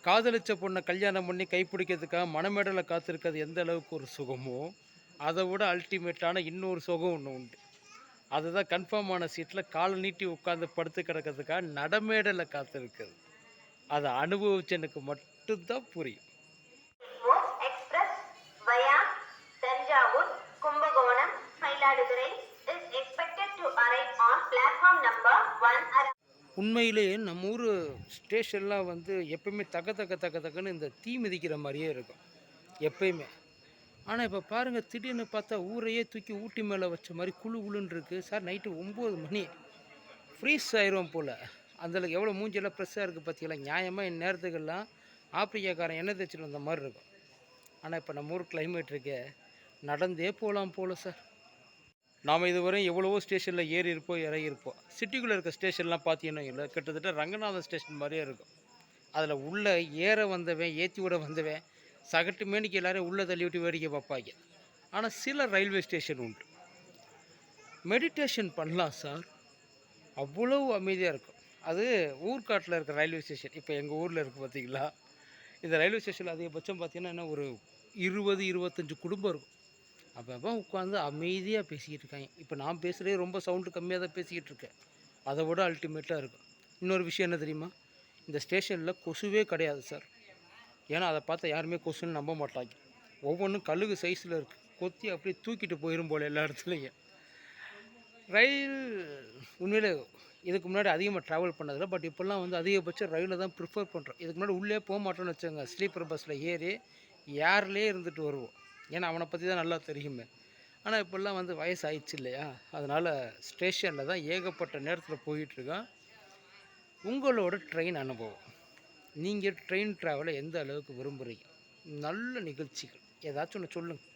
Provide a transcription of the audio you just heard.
காதலிச்ச பொண்ணை கல்யாணம் பண்ணி கைப்பிடிக்கிறதுக்காக மணமேடையில் காத்திருக்கிறது எந்த அளவுக்கு ஒரு சுகமோ, அதை விட அல்டிமேட்டான இன்னொரு சுகம் ஒன்று உண்டு. அதுதான் கன்ஃபார்ம் ஆன சீட்டில் காலை நீட்டி உட்காந்து படுத்து கிடக்கிறதுக்காக நடைமேடையில் காத்திருக்குது. அதை அனுபவிச்சு எனக்கு மட்டும்தான் புரியும். Express via Thanjavur Kumbakonam Mayiladuthurai is expected to arrive on platform number 1. உண்மையிலேயே நம்ம ஊர் ஸ்டேஷன்லாம் வந்து எப்பயுமே தக்க தக்க தக்க தக்கன்னு இந்த தீ மிதிக்கிற மாதிரியே இருக்கும் எப்பயுமே. ஆனால் இப்போ பாருங்கள், திடீர்னு பார்த்தா ஊரையே தூக்கி ஊட்டி மேலே வச்ச மாதிரி குழு குழுன்னு இருக்குது. சார் நைட்டு 9 மணி ஃப்ரீஸ் ஆயிரும் போல். அந்தளவுக்கு எவ்வளோ மூஞ்செல்லாம் ப்ரெஸ்ஸாக இருக்குது பார்த்தீங்களா. நியாயமாக என் நேரத்துக்கெல்லாம் ஆப்பிரிக்காக்காரன் எண்ணெய் தேய்ச்சிட்டு வந்த மாதிரி இருக்கும். ஆனால் இப்போ நம்ம ஊர் கிளைமேட் இருக்கே, நடந்தே போகலாம் போல் சார். நாம் இதுவரை எவ்வளவோ ஸ்டேஷனில் ஏறி இருப்போம், இறங்கியிருப்போம். சிட்டிக்குள்ளே இருக்க ஸ்டேஷன்லாம் பார்த்தீங்கன்னா இல்லை, கிட்டத்தட்ட ரங்கநாதன் ஸ்டேஷன் மாதிரியே இருக்கும். அதில் உள்ளே ஏற வந்தவன், ஏற்றி விட வந்தவன், சகட்டு மேனிக்கு எல்லோரும் உள்ளே தள்ளி விட்டு வேடிக்கை பார்ப்பாங்க. ஆனால் சில ரயில்வே ஸ்டேஷன் உண்டு, மெடிடேஷன் பண்ணலாம் சார், அவ்வளோ அமைதியாக இருக்கும். அது ஊர்காட்டில் இருக்கிற ரயில்வே ஸ்டேஷன். இப்போ எங்கள் ஊரில் இருக்குது பார்த்தீங்களா, இந்த ரயில்வே ஸ்டேஷனில் அதிகபட்சம் பார்த்தீங்கன்னா என்ன ஒரு 20-25 குடும்பம் இருக்கும். அப்போ உட்காந்து அமைதியாக பேசிக்கிட்டு இருக்காங்க. இப்போ நான் பேசுகிறதே ரொம்ப சவுண்டு கம்மியாக தான் பேசிக்கிட்டு இருக்கேன். அதை விட அல்டிமேட்டாக இருக்கும். இன்னொரு விஷயம் என்ன தெரியுமா, இந்த ஸ்டேஷனில் கொசுவே கிடையாது சார். ஏன்னா அதை பார்த்தா யாருமே கொசுன்னு நம்ப மாட்டாங்க. ஒவ்வொன்றும் கழுகு சைஸில் இருக்குது. கொத்தி அப்படியே தூக்கிட்டு போயிடும் போல் எல்லா இடத்துலையும். ரயில் உண்மையிலே இதுக்கு முன்னாடி அதிகமாக ட்ராவல் பண்ணதில்லை. பட் இப்போல்லாம் வந்து அதிகபட்சம் ரயிலில் தான் ப்ரிஃபர் பண்ணுறோம். இதுக்கு முன்னாடி உள்ளே போக மாட்டோம்னு வச்சுக்கோங்க, ஸ்லீப்பர் பஸ்ஸில் ஏறி ஏர்லேயே இருந்துட்டு வருவோம். ஏன்னா அவனை பற்றி தான் நல்லா தெரியுமே. ஆனால் இப்போல்லாம் வந்து வயசு ஆயிடுச்சு இல்லையா, அதனால் ஸ்டேஷனில் தான் ஏகப்பட்ட நேரத்தில் போயிட்டுருக்கோம். உங்களோட ட்ரெயின் அனுபவம், நீங்கள் ட்ரெயின் ட்ராவலை எந்த அளவுக்கு விரும்புகிறீங்க? நல்ல நிகழ்ச்சிகள் ஏதாச்சும் ஒன்று சொல்லுங்கள்.